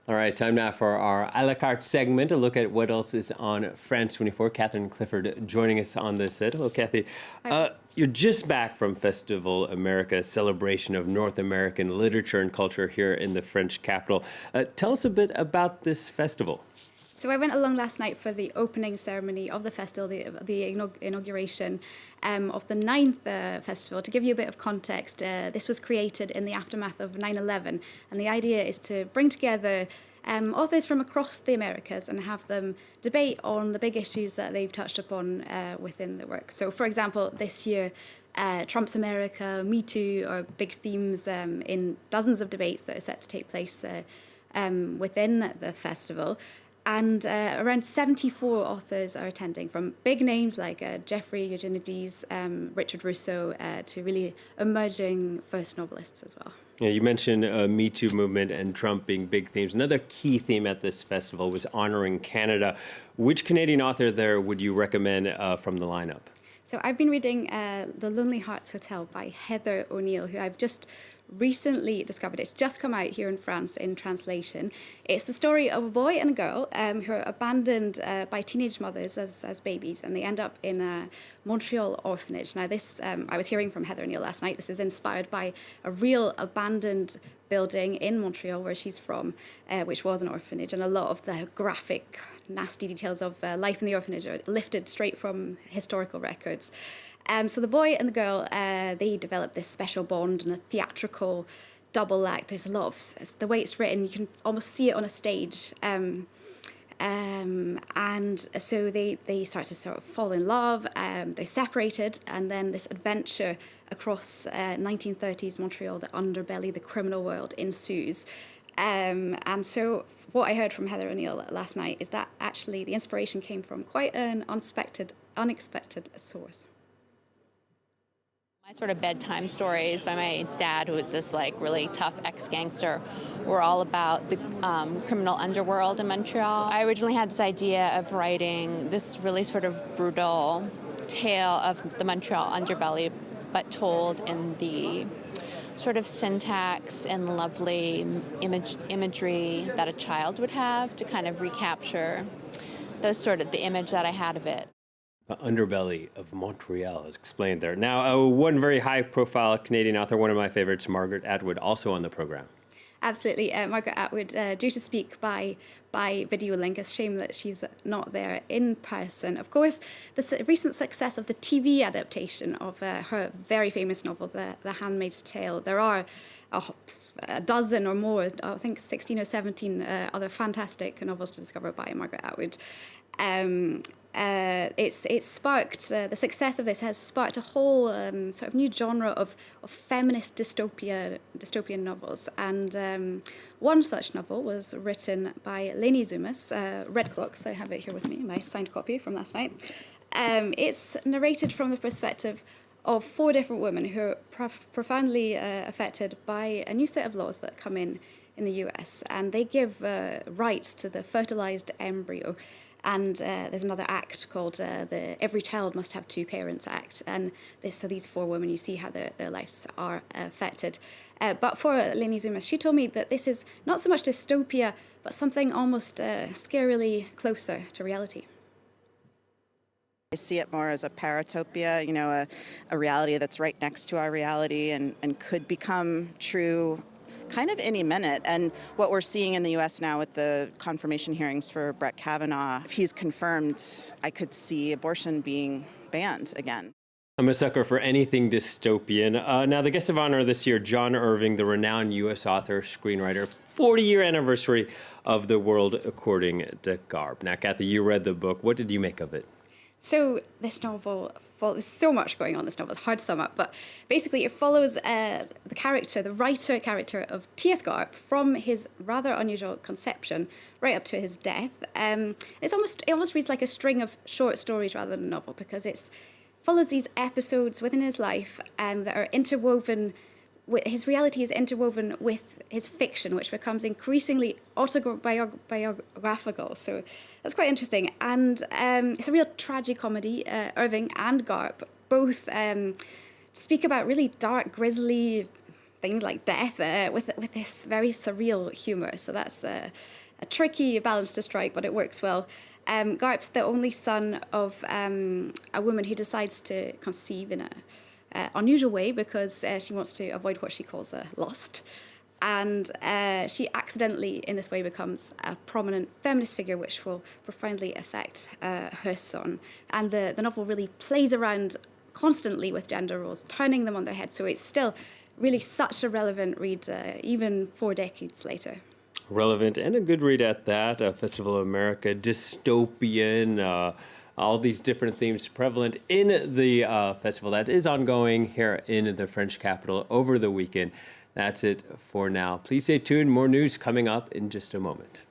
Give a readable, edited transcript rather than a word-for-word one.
All right, time now for our a la carte segment, a look at what else is on France 24. Catherine Clifford joining us on this set. Hello, Kathy. You're just back from Festival America, celebration of North American literature and culture here in the French capital. Tell us a bit about this festival. So I went along last night for the opening ceremony of the festival, the inauguration of the ninth festival. To give you a bit of context, this was created in the aftermath of 9/11, and the idea is to bring together authors from across the Americas and have them debate on the big issues that they've touched upon within the work. So, for example, this year, Trump's America, Me Too are big themes in dozens of debates that are set to take place within the festival. And around 74 authors are attending, from big names like Jeffrey Eugenides, Richard Russo, to really emerging first novelists as well. Yeah, you mentioned Me Too movement and Trump being big themes. Another key theme at this festival was honoring Canada. Which Canadian author there would you recommend from the lineup? So I've been reading The Lonely Hearts Hotel by Heather O'Neill, who I've just recently discovered. It's just come out here in France in translation. It's the story of a boy and a girl who are abandoned by teenage mothers as babies, and they end up in a Montreal orphanage. Now this, I was hearing from Heather O'Neill last night, this is inspired by a real abandoned building in Montreal where she's from, which was an orphanage, and a lot of the graphic, nasty details of life in the orphanage are lifted straight from historical records. So the boy and the girl, they develop this special bond and a theatrical double act. There's a lot of, the way it's written, you can almost see it on a stage. And so they start to sort of fall in love, they're separated, and then this adventure across 1930s Montreal, the underbelly, the criminal world ensues. And so what I heard from Heather O'Neill last night is that actually the inspiration came from quite an unexpected source. My sort of bedtime stories by my dad, who was this like really tough ex-gangster, were all about the criminal underworld in Montreal. I originally had this idea of writing this really sort of brutal tale of the Montreal underbelly, but told in the sort of syntax and lovely imagery that a child would have to kind of recapture those sort of the image that I had of it. The underbelly of Montreal is explained there. Now, one very high-profile Canadian author, one of my favorites, Margaret Atwood, also on the program. Absolutely. Margaret Atwood, due to speak by video link. It's a shame that she's not there in person. Of course, the recent success of the TV adaptation of her very famous novel, The Handmaid's Tale. There are a dozen or more, I think 16 or 17 other fantastic novels to discover by Margaret Atwood. It's sparked, the success of this has sparked a whole sort of new genre of feminist dystopian novels. And one such novel was written by Leni Zumas, Red Clocks. I have it here with me, my signed copy from last night. It's narrated from the perspective of 4 different women who are profoundly affected by a new set of laws that come in the US, and they give rights to the fertilized embryo. And there's another act called the Every Child Must Have 2 Parents Act. And so these 4 women, you see how their lives are affected. But for Leni Zumas, she told me that this is not so much dystopia, but something almost scarily closer to reality. I see it more as a paratopia, you know, a reality that's right next to our reality and could become true kind of any minute. And what we're seeing in the U.S. now with the confirmation hearings for Brett Kavanaugh, if he's confirmed, I could see abortion being banned again. I'm a sucker for anything dystopian. Now, the guest of honor this year, John Irving, the renowned U.S. author, screenwriter, 40-year anniversary of The World According to Garp. Now, Kathy, you read the book. What did you make of it? So this novel, there's so much going on in this novel, it's hard to sum up, but basically it follows the writer character of T.S. Garp from his rather unusual conception right up to his death. It almost reads like a string of short stories rather than a novel, because it follows these episodes within his life that are interwoven. His reality is interwoven with his fiction, which becomes increasingly autobiographical. So that's quite interesting. And it's a real tragicomedy. Irving and Garp both speak about really dark, grisly things like death with this very surreal humour. So that's a tricky balance to strike, but it works well. Garp's the only son of a woman who decides to conceive in a unusual way because she wants to avoid what she calls a lust. And she accidentally, in this way, becomes a prominent feminist figure, which will profoundly affect her son. And the novel really plays around constantly with gender roles, turning them on their head. So it's still really such a relevant read, even 4 decades later. Relevant and a good read at that. Festival of America, dystopian, all these different themes prevalent in the festival that is ongoing here in the French capital over the weekend. That's it for now. Please stay tuned. More news coming up in just a moment.